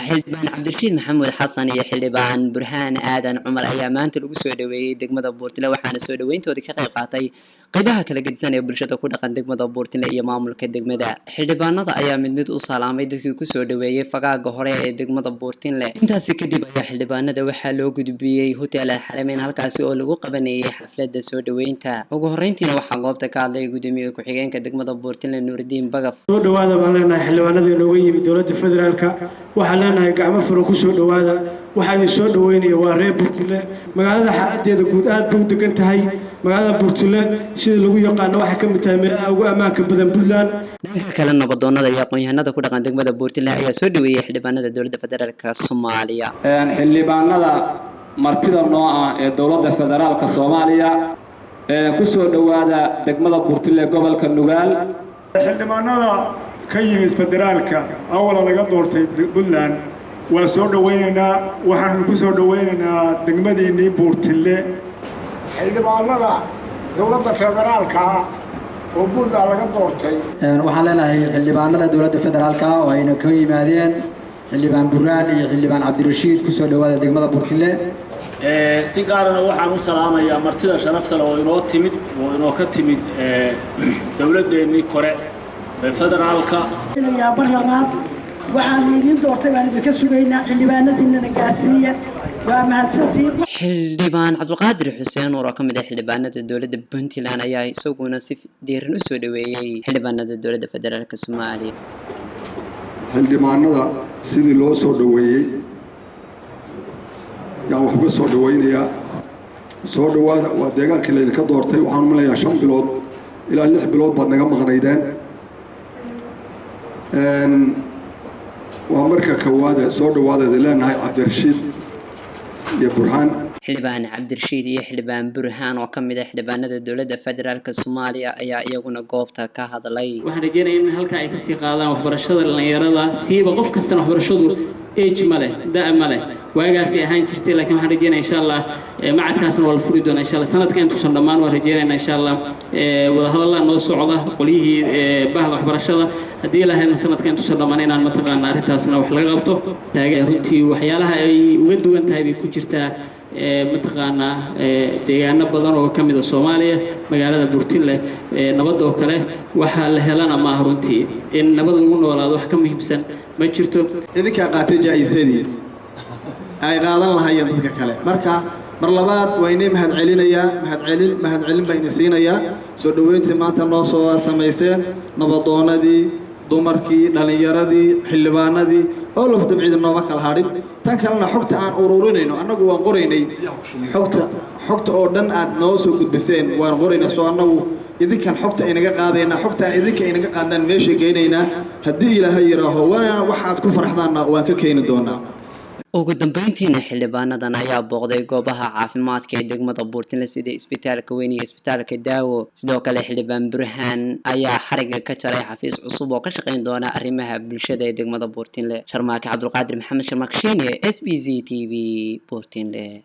xildhibaan cabdirashiid maxamuud xasan iyo xildhibaan burhaan aadan cumar ayaa maanta lagu soo dhaweeyay degmada Buurtile waxaana soo dhaweyntooda ka qayb qaatay qaybaha kala gedisan ee bulshada ku dhaqan degmada Buurtile iyo maamulka degmada. Xildhibaanada ayaa mid u salaamay dadkii ku soo dhaweeyay fagaaga hore ee degmada Buurtile. Intaasi kadib ayaa xildhibaanada waxaa loo gudbiyay hotel Xarameyn halkaasi oo lagu qabanayay xafladda soo dhaweynta. Ugu horeyntiina waxaa goobta ka hadlay gudoomiye ku-xigeenka degmada Buurtile Nuuridiin Bagaf. soo dhawaada baan leenahay xildhibaanada inooga yimid dowladda federaalka waxaan leenahay gacmo furan ku soo dhawaada waxa ay soo dhaweynaya waa reer Buurtile magaalada xaaladeeda guud aad bay u degan tahay magaalada Buurtile sida lagu yaqaan waxa ka mid tahay meelaha ugu amaanka badan Puntland. Dhanka kale nabadoonnada iyo aqoon-yahanada ku dhaqan degmada Buurtile ayaa soo dhaweeyay xildhibaanada dowladda federaalka Soomaaliya. xildhibaanada martida nooca ee dowladda federaalka Soomaaliya ku soo dhawaada degmada Buurtile gobolka Nugaal. xildhibaanada ka yimid federaalka awala laga doortay Puntland waa soo dhaweynaynaa waxaan ku soo dhaweynaynaa degmadiinii Buurtile. xildhibaanada dowladda federaalka oo Puntland laga doortay waxaan leenahay xildhibaanada dowladda federaalka oo ayna ka yimaadeen xildhibaan burhaan iyo xildhibaan cabdirashiid ku soo dhawaada degmada Buurtile. si gaarana waxaan u salaamayaa martida sharafta leh oo inoo ka timid dowladdeennii kore ee federaalka yaa barlamaad waxaan idin doortay baan idinka sugaynaa xildhibaanadiinana gaarsiiya waa mahadsantiin. Xildhibaan Cabdulqaadir Xuseen oo ka mid ah xildhibaanada dowladda Puntland ayaa isaguna si diiran u soo dhaweeyay xildhibaanada dowladda federaalka Soomaaliya. xildhibaanada sidii loo soo dhaweeyay yaa wax uga soo dhaweynayaa soo dhawaada waa deegaankii laydinka doortay waxaan u malayaa 5 bilood ilaa 6 bilood baad naga maqnaydeen waa marka koowaad soo dhawaada leenahay cabdirashiid iyo burhaan. xildhibaan cabdirashiid iyo xildhibaan burhaan oo ka mid ah xildhibaanada dowladda federaalka Soomaaliya ayaa iyaguna goobta ka hadlay. waxaan rajeynayaa in halka ay ka sii qaadaan waxbarashada dhalinyarada siiba qof kasta waxbarashadu age male da' male waagaasi ahaan jirtay laakiin waxaan rajeynayaa insha Allah macadkaasna waa la furi doonaa insha Allah sanadkan intuusan dhammaan waan rajeynayaa insha Allah wada hadalada noo socda qolihii bahda waxbarashada haddii ilaahay sanadkan intuusan dhammaan inaan mataqaana arrintaasna wax laga qabto taageer runtii waxyaalaha ay uga duwan tahay bay ku jirtaa mataqaana deegaano badan oo ka mid ah Soomaaliya magaalada Buurtile nabad oo kale waxa la helana ma runtii in nabad lagu noolaado wax ka muhiimsan ma jirto. idinka qaatay jaa'isadii ay qaadan lahaayeen dadka kale marka mar labaad waa inay mahad celin bayna siinayaa soo dhaweyntii maanta noo soo samayseen nabadoonadii dumarkii dhalinyaradii xildhibaanadii oo laf dabciid nooma kala hadhin tan kalena xogta aan ururinayno annagu waan qoraynay xogta oo dhan aad noo soo gudbiseen waan qoraynaa soo annagu idinkan xogta inaga qaadayna xogta idinka inaga qaadaan meesha geynayna haddii ilaahay yiraaho waxaad ku faraxdaana waan ka keeni doonaa. ugu dambeyntiina xildhibaanadan ayaa booqday goobaha caafimaadka ee degmada Buurtile sida isbitaalka weyn iyo isbitaalka Daawo. Sidoo kale xildhibaan burhaan ayaa xariga ka jaray xafiis cusub oo ka shaqeyn doona arrimaha bulshada ee degmada Buurtile. Sharmaake Cabdulqaadir Maxamed Sharmaake SBC TV Buurtile.